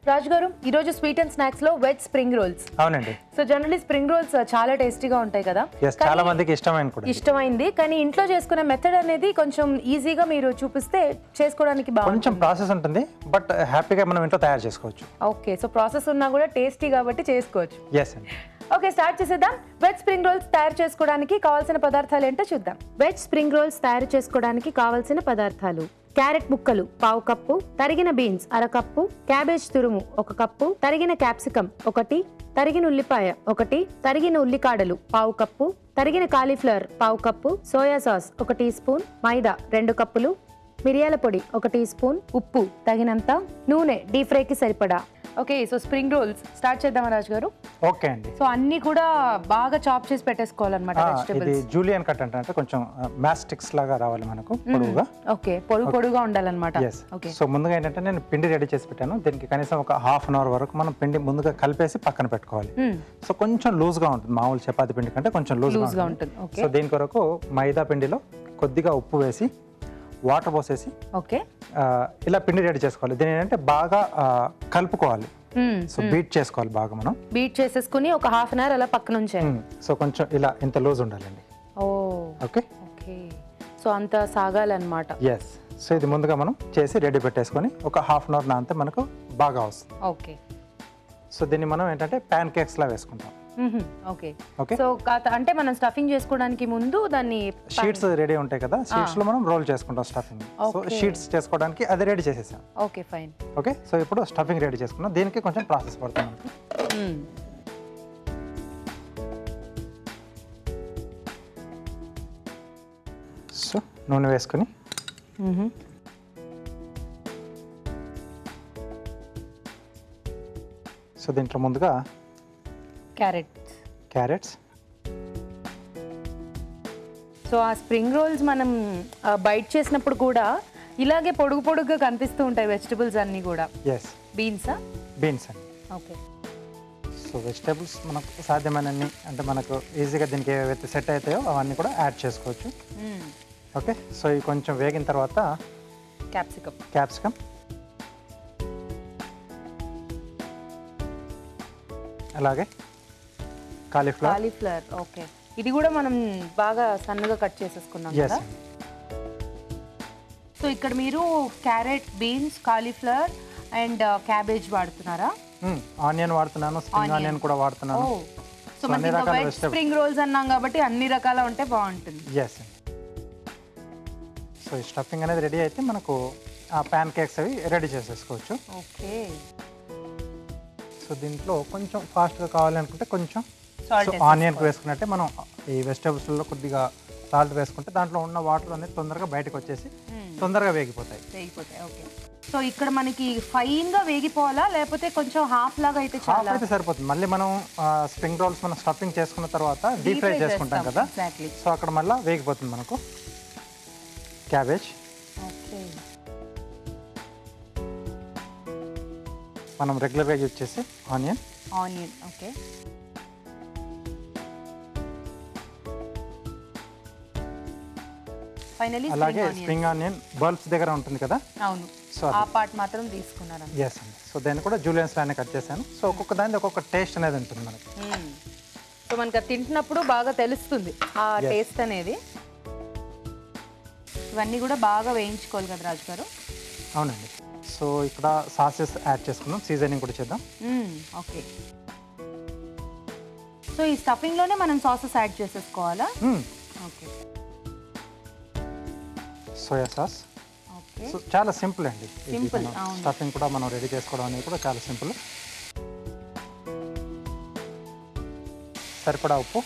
రాజు గారు ఈ రోజు స్వీట్ అండ్ స్నాక్స్ లో వెజ్ స్ప్రింగ్ రోల్స్. అవునండి. సో జనరల్లీ స్ప్రింగ్ రోల్స్ చాలా టేస్టీగా ఉంటాయి కదా. చాలా మందికి ఇష్టమైంది. కానీ ఇంట్లో చేసుకునే మెథడ్ అనేది కొంచెం ఈజీగా మీరు చూపిస్తే చేసుకోవడానికి బాగుంటుంది. కొంచెం ప్రాసెస్ ఉంటుంది బట్ హ్యాపీగా మనం ఇంట్లో తయారు చేసుకోవచ్చు. ఓకే, సో ప్రాసెస్ ఉన్నా కూడా టేస్టీ కాబట్టి చేసుకోవచ్చు. ఎస్ అండి. ఓకే, స్టార్ట్ చేసేద్దాం. వెజ్ స్ప్రింగ్ రోల్స్ తయారు చేసుకోవడానికి కావాల్సిన పదార్థాలు ఏంటో చూద్దాం. వెజ్ స్ప్రింగ్ రోల్స్ తయారు చేసుకోవడానికి కావాల్సిన పదార్థాలు: క్యారెట్ ముక్కలు 1/2 కప్పు, తరిగిన బీన్స్ 1/2 కప్పు, క్యాబేజ్ తురుము 1 కప్పు, తరిగిన క్యాప్సికం 1, తరిగిన ఉల్లిపాయ 1, తరిగిన ఉల్లికాడలు 1/2 కప్పు, తరిగిన cauliflower 1/2 cup, soya sauce 1 teaspoon, మైదా 2 కప్పులు, మిరియాల పొడి 1 టీ స్పూన్, ఉప్పు తగినంత, నూనె డీప్ ఫ్రైకి సరిపడా. Okay, so spring rolls start చేద్దామా రాజు గారు? ఓకే అండి. సో అన్ని కూడా బాగా చాప్ చేసి పెట్టేసుకోవాలన్నమాట వెజిటబుల్స్. ఇది జూలియన్ కట్ అంటే కొంచెం మ్యాస్టిక్స్ లాగా రావాలి మనకు పొడుగుగా. ఓకే, పొడుగుగా ఉండాలన్నమాట. ఓకే, సో ముందుగా ఏంటంటే నేను పిండి రెడీ చేసి పెట్టాను. దీనికి కనీసం ఒక ½ అవర్ వరకు మనం పిండి ముందుగా కలిపేసి పక్కన పెట్టుకోవాలి. సో కొంచెం లూజ్ గా ఉంటుంది, మామూలు చపాతి పిండి కంటే కొంచెం లూజ్ గా ఉంటుంది. సో దీని కొరకు మైదా పిండిలో కొద్దిగా ఉప్పు వేసి వాటర్ పోసేసి ఓకే ఇలా పిండి రెడీ చేసుకోవాలి. దీని ఏంటంటే బాగా కలుపుకోవాలి. సో బీట్ చేసుకోవాలి బాగా. మనం బీట్ చేసేసుకుని ఒక ½ అవర్ అలా పక్కన ఉంచాలి. సో కొంచెం ఇలా ఇంత లూజ్ ఉండాలండి. ఓకే ఓకే, సో అంత సాగాలన్నమాట. ఎస్. సో ఇది ముందుగా మనం చేసి రెడీ పెట్టేసుకొని ఒక ½ అవర్ నానితే మనకు బాగా వస్తుంది. ఓకే, సో దీన్ని మనం ఏంటంటే ప్యాన్ కేక్స్ లా వేసుకుంటాం. ఓకే ఓకే, సో అంటే మనం స్టఫింగ్ చేసుకోవడానికి ముందు దాన్ని షీట్స్ రెడీ ఉంటాయి కదా, షీట్స్ లో మనం రోల్ చేసుకుంటాం స్టఫింగ్. సో షీట్స్ చేసుకోవడానికి అది రెడీ చేసేసాం. Okay fine. ఓకే, సో ఇప్పుడు స్టఫింగ్ రెడీ చేసుకున్నాం. దీనికి కొంచెం ప్రాసెస్ పడుతుంది మనకి. సో నూనె వేసుకొని సో దీంట్లో ముందుగా క్యారెట్స్. సో ఆ స్ప్రింగ్ రోల్స్ మనం బైట్ చేసినప్పుడు కూడా ఇలాగే పొడుగుగా కనిపిస్తూ ఉంటాయి వెజిటబుల్స్ అన్ని కూడా. ఎస్, బీన్స్ అండి. ఓకే, సో వెజిటబుల్స్ మనకు సాధ్యమైనన్ని అంటే మనకు ఈజీగా దీనికి ఏవైతే సెట్ అవుతాయో అవన్నీ కూడా యాడ్ చేసుకోవచ్చు. ఓకే, సో ఇవి కొంచెం వేగిన తర్వాత క్యాప్సికమ్, అలాగే కాలీఫ్లవర్. ఓకే, ఇది కూడా మనం బాగా సన్నగా కట్ చేసేసుకున్నాం కదా. సో ఇక్కడ మీరు carrot, beans, cauliflower and cabbage వాడుతున్నారా? ఆనియన్ వాడుతున్నాను, స్ప్రింగ్ ఆనియన్ కూడా వాడుతున్నాను. సో మనకి స్ప్రింగ్ రోల్స్ అన్నాం కాబట్టి అన్ని రకాల ఉంటే బాగుంటుంది. ఎస్. సో ఈ స్టఫింగ్ అనేది రెడీ అయితే మనకు ఆ ప్యాన్ కేక్స్ అవి రెడీ చేసేసుకోవచ్చు. ఓకే, సో దీంట్లో కొంచెం ఫాస్ట్గా కావాలనుకుంటే కొంచెం ఆనియన్ వేసుకున్నట్టే మనం ఈ వెజిటబుల్స్లో కొద్దిగా సాల్ట్ వేసుకుంటే దాంట్లో ఉన్న వాటర్ అనేది తొందరగా బయటకు వచ్చేసి తొందరగా వేగిపోతాయి. ఓకే, సో ఇక్కడ మనకి ఫైన్ గా వేగిపోవాలా లేకపోతే కొంచెం హాఫ్ లాగా అయితే చాలా అయితే సరిపోతుంది. మళ్ళీ మనం స్ప్రింగ్ రోల్స్ మనం స్టఫింగ్ చేసుకున్న తర్వాత డీప్ ఫ్రై చేసుకుంటాం కదా, సో అక్కడ మళ్ళీ వేగిపోతుంది మనకు క్యాబేజ్. మనం రెగ్యులర్గా యూజ్ చేసి ఆనియన్. ఓకే, ఫైనల్లీ అలాగే స్ప్రింగ్ ఆనియన్ బల్బ్స్ దగ్గర ఉంటుంది కదా. అవును, సో ఆ పార్ట్ మాత్రం తీసుకున్నాను. ఎస్ అండి. సో దాన్ని కూడా జూలియన్స్ లానే కట్ చేశాను. సో ఒక్కొక్క దాని ఒక్కొక్క టేస్ట్ అనేది ఉంటుంది మనకి. సో మనకి తింటున్నప్పుడు బాగా తెలుస్తుంది ఆ టేస్ట్ అనేది. ఇవన్నీ కూడా బాగా వేయించుకోవాలి కదా రాజు గారు? అవునండి. సో ఇక్కడ సాసెస్ యాడ్ చేసుకుందాం, సీజనింగ్ కూడా చేద్దాం. ఓకే, సో ఈ స్టఫింగ్ లోనే మనం సాసెస్ యాడ్ చేసేసుకోవాలా? Okay, soya sauce. సో చాలా సింపుల్ అండి. స్టఫింగ్ కూడా మనం రెడీ చేసుకోవడం అనేది కూడా చాలా సింపుల్. సరిపడా ఉప్పు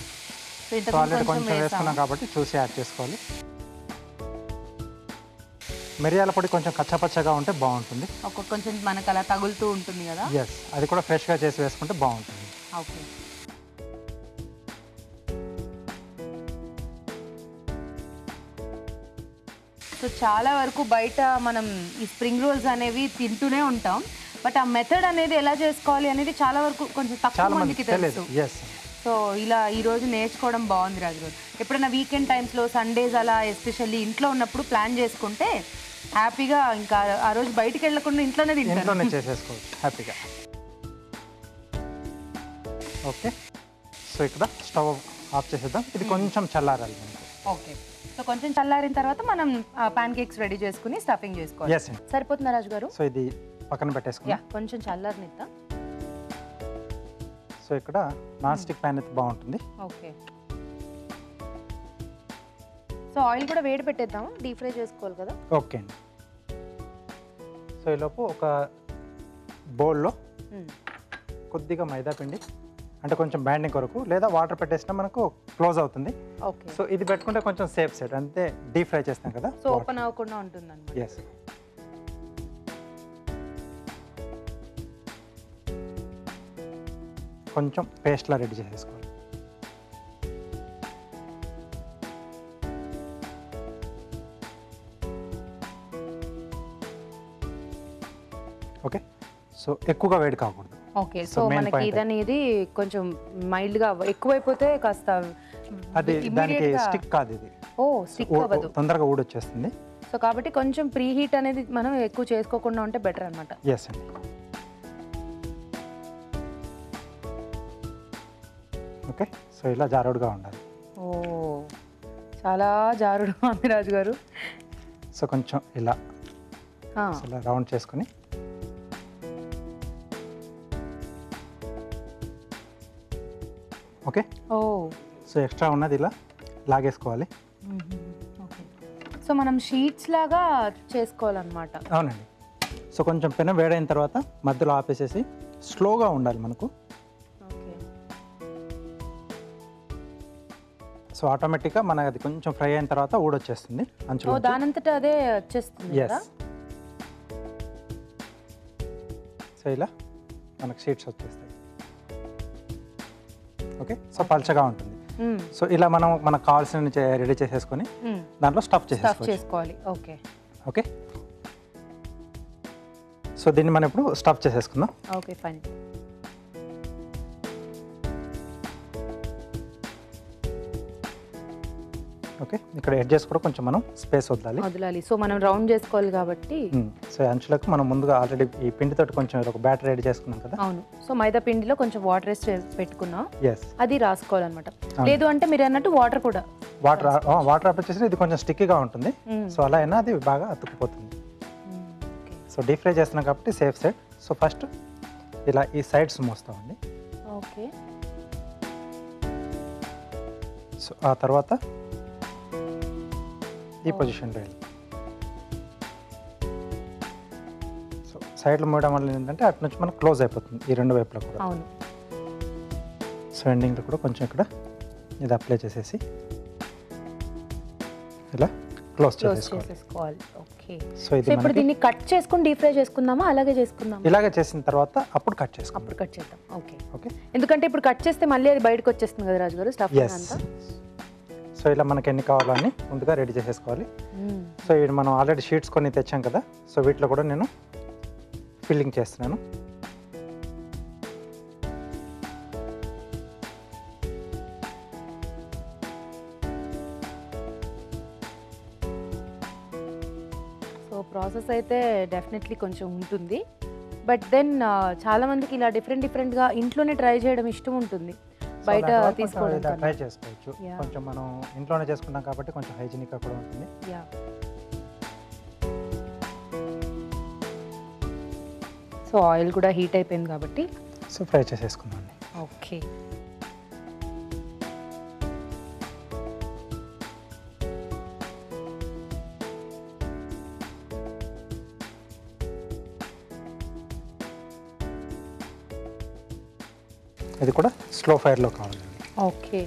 ఆల్రెడీ కొంచెం వేసుకున్నాం కాబట్టి చూసి యాడ్ చేసుకోవాలి. మిరియాల పొడి కొంచెం కచ్చాపచ్చగా ఉంటే బాగుంటుంది. కొంచెం మనకు అలా తగులుతూ ఉంటుంది కదా. ఎస్, అది కూడా ఫ్రెష్గా చేసి వేసుకుంటే బాగుంటుంది. ఓకే, సో చాలా వరకు బయట మనం ఈ స్ప్రింగ్ రోల్స్ అనేవి తింటూనే ఉంటాం, బట్ ఆ మెథడ్ అనేది ఎలా చేసుకోవాలి అనేది చాలా వరకు కొంచెం తక్కువ మందికి తెలుసు. సో ఇలా ఈ రోజు నేర్చుకోవడం బాగుంది రాజు గారు. ఎప్పుడైనా వీకెండ్ టైమ్స్లో సండేస్ అలా ఎస్పెషల్లీ ఇంట్లో ఉన్నప్పుడు ప్లాన్ చేసుకుంటే హ్యాపీగా ఇంకా ఆ రోజు బయటికి వెళ్ళకుండా ఇంట్లోనే తింటాను. ఇంట్లోనే చేసేసుకోవచ్చు హ్యాపీగా. ఓకే, సో ఇక్కడ స్టవ్ ఆఫ్ చేసేద్దాం. ఇది కొంచెం చల్లారాలి మనకు. ఓకే, సో కొంచెం చల్లారిన తర్వాత మనం పాన్ కేక్స్ రెడీ చేసుకుని స్టఫింగ్ చేసుకోవాలి. ఎస్ అండి. సరిపోతుందా రాజు గారు? సో ఇది పక్కన పెట్టేసుకుందాం. కొంచెం చల్లారనిద్దాం. సో ఇక్కడ నాన్ స్టిక్ ప్యాన్ అయితే బాగుంటుంది. ఓకే, సో ఆయిల్ కూడా వేడి పెట్టేద్దాం, డీప్ ఫ్రై చేసుకోవాలి కదా. ఓకే అండి. సో ఈలోపు ఒక బౌల్లో కొద్దిగా మైదా పిండి, అంటే కొంచెం బ్యాండింగ్ కొరకు, లేదా వాటర్ పెట్టేసినా మనకు క్లోజ్ అవుతుంది. ఓకే, సో ఇది పెట్టుకుంటే కొంచెం సేఫ్ సైడ్, అంటే డీప్ ఫ్రై చేస్తాం కదా. సో ఓపెన్ అవ్వకుండా ఉంటుంది అన్నమాట. ఎస్, కొంచెం పేస్ట్లా రెడీ చేసేసుకోవాలి. ఓకే, సో ఎక్కువగా వేడి కాకూడదు. ఓకే, సో మనకి ఇదనేది కొంచెం మైల్డ్గా, ఎక్కువైపోతే కాస్త అది దానికి స్టిక్ కాదు ఇది. ఓ, స్టిక్ అవ్వదు, తొందరగా ఊడొచ్చేస్తుంది. సో కాబట్టి కొంచెం ప్రీ హీట్ అనేది మనం ఎక్కువ చేసుకోకుండా ఉంటే బెటర్ అన్నమాట. ఎస్ అండి. ఓకే, సో ఇలా జారుడుగా ఉండాలి. ఓ, చాలా జారుడుగా ఉంది రాజు గారు. సో కొంచెం ఇలా ఇలా రౌండ్ చేసుకొని ఓకే. ఓ, సో ఎక్స్ట్రా ఉన్నది ఇలా లాగేసుకోవాలి. ఓకే, సో మనం షీట్స్ లాగా చేసుకోవాలన్నమాట. అవునండి. సో కొంచెం పెనం వేడైన తర్వాత మధ్యలో ఆపేసేసి స్లోగా ఉండాలి మనకు. ఓకే, సో ఆటోమేటిక్గా మనకి అది కొంచెం ఫ్రై అయిన తర్వాత ఊడొచ్చేస్తుంది అంచులో. దానంతటా అదే వచ్చేస్తుంది కదా. సో ఇలా మనకు షీట్స్ వచ్చేస్తాయి. ఓకే, సో పల్చగా ఉంటుంది. సో ఇలా మనం మనకు కావాల్సిన రెడీ చేసేసుకొని దాంట్లో స్టఫ్ చేసుకోవాలి. Okay, okay. సో దీన్ని మనం ఇప్పుడు స్టఫ్ చేసేసుకుందాం. Okay, fine. ఓకే, ఇక్కడ ఎడ్జెస్ కూడా కొంచెం మనం స్పేస్ వదలాలి. సో మనం రౌండ్ చేసుకోవాలి కాబట్టి. సో అంచులకు మనం ముందుగా ఆల్రెడీ ఈ పిండితోటి కొంచెం ఒక బ్యాటర్ రెడీ చేసుకున్నాం కదా. అవును, సో మైదా పిండిలో కొంచెం వాటర్ వేసి పెట్టుకున్నాం. ఎస్, అది రాసుకోవాలన్నమాట. లేదు అంటే మీరు అన్నట్టు వాటర్ కూడా వాటర్ అప్లై చేసి ఇది కొంచెం స్టిక్కీగా ఉంటుంది. సో అలా అయినా అది బాగా అతుక్కుపోతుంది. సో డీప్ ఫ్రై చేస్తున్నాం కాబట్టి సేఫ్ సైడ్. సో ఫస్ట్ ఇలా ఈ సైడ్స్ మోస్తామండి. ఓకే, సో ఆ తర్వాత ఈ పొజిషన్లో వెళ్ళి సో సైడ్లో మూయడం వల్ల ఏంటంటే అటు నుంచి మనకు క్లోజ్ అయిపోతుంది ఈ రెండు వైపులో కూడా. అవును. సో ఎండింగ్లో కూడా కొంచెం ఇక్కడ ఇది అప్లై చేసేసి ఇలా క్లోజ్ చేసేసుకోవాలి. ఓకే, సో ఇది ఇప్పుడు దీన్ని కట్ చేసుకొని డీప్ ఫ్రై చేసుకుందామా, అలాగే చేసుకుందాం? ఇలాగే చేసిన తర్వాత అప్పుడు కట్ చేసుకుందాం. అప్పుడు కట్ చేద్దాం. Okay, okay. ఎందుకంటే ఇప్పుడు కట్ చేస్తే మళ్ళీ అది బయటకు వచ్చేస్తుంది కదా రాజు గారు, స్టఫింగ్ అంతా. సో ఇలా మనకి ఎన్ని కావాలో అన్ని ముందుగా రెడీ చేసేసుకోవాలి. సో ఇవి మనం ఆల్రెడీ షీట్స్ కొన్ని తెచ్చాం కదా. సో వీటిలో కూడా నేను ఫిల్లింగ్ చేస్తున్నాను. సో ప్రాసెస్ అయితే డెఫినెట్లీ కొంచెం ఉంటుంది. బట్ దెన్ చాలా మందికి ఇలా డిఫరెంట్గా ఇంట్లోనే ట్రై చేయడం ఇష్టం ఉంటుంది, బయట తీసుకోవడం ట్రై చేసుకోవచ్చు. కొంచెం మనం ఇంట్లోనే చేసుకుంటాం కాబట్టి కొంచెం హైజీనిక్ కూడా ఉంటుంది. సో ఆయిల్ కూడా హీట్ అయిపోయింది కాబట్టి సో ఫ్రై చేసేసుకుందాం. ఓకే, ఇది కూడా స్లో ఫైర్లో కావాలి. ఓకే,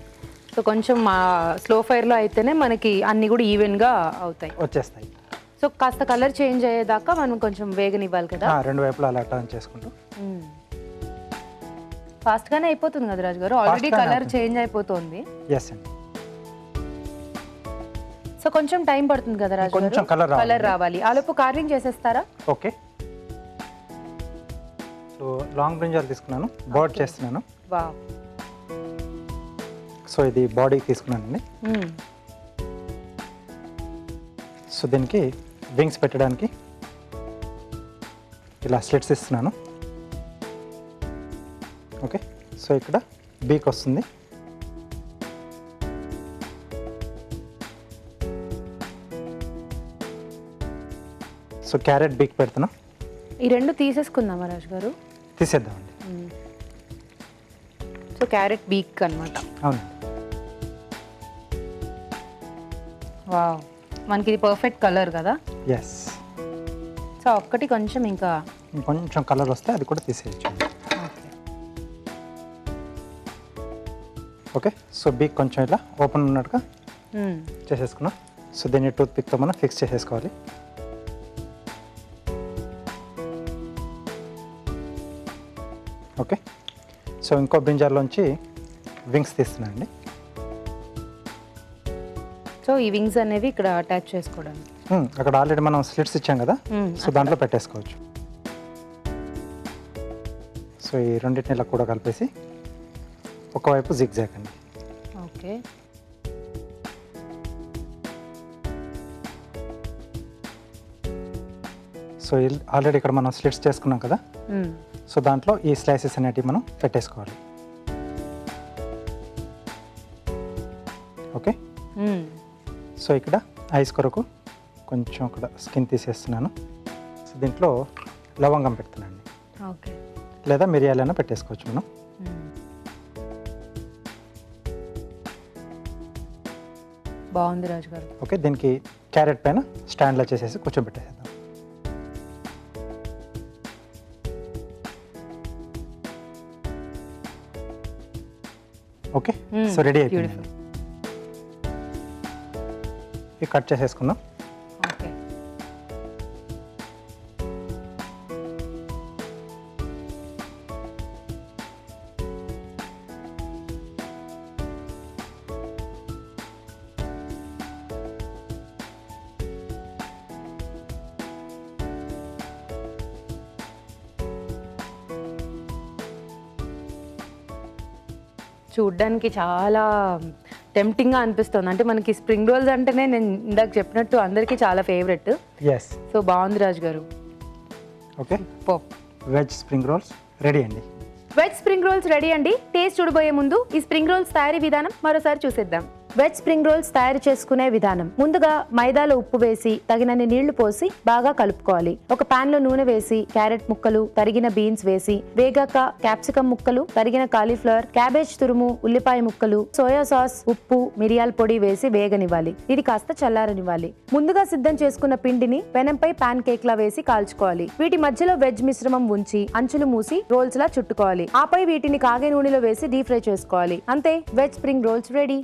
సో కొంచెం స్లో ఫైర్లో అయితేనే మనకి అన్నీ కూడా ఈవెన్గా వచ్చేస్తాయి. సో కాస్త కలర్ చేంజ్ అయ్యేదాకా మనం కొంచెం వేగనివ్వాలి కదా. రెండు వైపులా అలా టర్న్ చేసుకుంటూ ఫాస్ట్గానే అయిపోతుంది కదా రాజు గారు, ఆల్రెడీ కలర్ చేంజ్ అయిపోతుంది. ఎస్ అండి. సో కొంచెం టైం పడుతుంది కదా రాజు గారు, కొంచెం కలర్ రావాలి. ఆలోపు కార్వింగ్ చేసేస్తారా? ఓకే. సో లాంగ్ బ్రింజాల్ తీసుకున్నాను, బర్డ్ చేస్తున్నాను. వావ్. సో ఇది బాడీకి తీసుకున్నానండి. సో దీనికి వింగ్స్ పెట్టడానికి ఇలా స్లిట్స్ ఇస్తున్నాను. ఓకే, సో ఇక్కడ బీక్ వస్తుంది. సో క్యారెట్ బీక్ పెడుతున్నా. ఈ రెండు తీసేసుకుందామా రాజు గారు? తీసేద్దామండి. సో క్యారెట్ బీక్ అన్నమాట. అవునండి. వావ్, మనకి ఇది పర్ఫెక్ట్ కలర్ కదా. ఎస్. సో ఒక్కటి కొంచెం ఇంకా కొంచెం కలర్ వస్తే అది కూడా తీసేయచ్చు. ఓకే, సో బీక్ కొంచెం ఇలా ఓపెన్ ఉన్నట్టుగా చేసేసుకున్నాం. సో దీన్ని టూత్ పిక్తో మనం ఫిక్స్ చేసేసుకోవాలి. ఓకే, సో ఇంకో బ్రింజాల్లోంచి వింగ్స్ తీస్తున్నానండి. సో ఈ వింగ్స్ అనేవి ఇక్కడ అటాచ్ చేసుకోవడానికి అక్కడ ఆల్రెడీ మనం స్లిట్స్ ఇచ్చాం కదా, సో దాంట్లో పెట్టేసుకోవచ్చు. సో ఈ రెండింటిని ఇలా కూడా కలిపేసి ఒకవైపు జిగ్జాగ్ అండి. ఓకే, సో ఆల్రెడీ ఇక్కడ మనం స్లిట్స్ చేసుకున్నాం కదా, సో దాంట్లో ఈ స్లైసెస్ అనేటివి మనం పెట్టేసుకోవాలి. ఓకే, సో ఇక్కడ ఐస్ కొరకు కొంచెం ఇక్కడ స్కిన్ తీసేస్తున్నాను. సో దీంట్లో లవంగం పెడుతున్నాను. ఓకే, లేదా మిరియాలైనా పెట్టేసుకోవచ్చు మనం. బాగుంది రాజు గారు. ఓకే, దీనికి క్యారెట్ పైన స్టాండ్లో చేసేసి కూర్చోబెట్టేసేద్దాం. ఓకే, సో రెడీ అయిపోయింది. ఇది కట్ చేసేసుకుందాం. ఓకే, చూడ్డానికి చాలా టెంప్టింగ్గా అనిపిస్తుంది. అంటే మనకి స్ప్రింగ్ రోల్స్ అంటేనే నేను ఇందాక చెప్పినట్టు అందరికీ చాలా ఫేవరెట్. ఎస్. సో బాగుంది రాజు గారు. Okay, Pope veg spring rolls ready అండి. వెజ్ స్ప్రింగ్ రోల్స్ రెడీ అండి. టేస్ట్ చూడబోయే ముందు ఈ స్ప్రింగ్ రోల్స్ తయారీ విధానం మరోసారి చూసేద్దాం. వెజ్ స్ప్రింగ్ రోల్స్ తయారు చేసుకునే విధానం: ముందుగా మైదాలో ఉప్పు వేసి తగినన్ని నీళ్లు పోసి బాగా కలుపుకోవాలి. ఒక పాన్ లో నూనె వేసి క్యారెట్ ముక్కలు, తరిగిన బీన్స్ వేసి వేగాక క్యాప్సికం ముక్కలు, తరిగిన కాలీఫ్లవర్, క్యాబేజ్ తురుము, ఉల్లిపాయ ముక్కలు, సోయా సాస్, ఉప్పు, మిరియాల పొడి వేసి వేగనివ్వాలి. ఇది కాస్త చల్లారనివ్వాలి. ముందుగా సిద్ధం చేసుకున్న పిండిని పెనంపై పాన్ కేక్ లా వేసి కాల్చుకోవాలి. వీటి మధ్యలో వెజ్ మిశ్రమం ఉంచి అంచులు మూసి రోల్స్ లా చుట్టుకోవాలి. ఆపై వీటిని కాగే నూనెలో వేసి డీప్ ఫ్రై చేసుకోవాలి. అంతే, వెజ్ స్ప్రింగ్ రోల్స్ రెడీ.